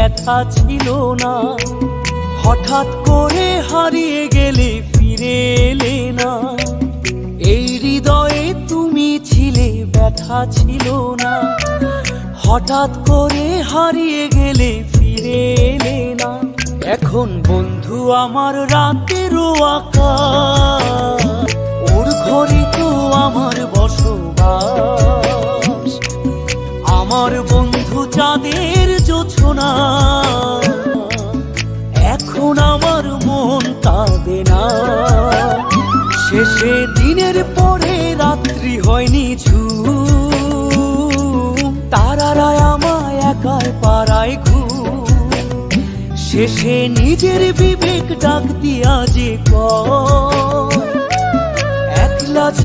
ব্যথা ছিল না। হঠাৎ করে হারিয়ে গেলে ফিরে এলে না। এই হৃদয়ে তুমি ছিলে, ব্যথা ছিল না। হঠাৎ করে হারিয়ে গেলে ফিরে এলে না। এখন বন্ধু আমার রাতেরও আকাশ, ওর ঘরে তো আমার বসবাস। আমার বন্ধু চাঁদের জোছনা, এখন আমার মন কাঁদে না। শেষে দিনের পরে রাত্রি হয়নি ঝুম, তারারা আমায় একাই পাড়ায় ঘুম। শেষে নিজের বিবেক ডাক দিয়া যে কয়, একলা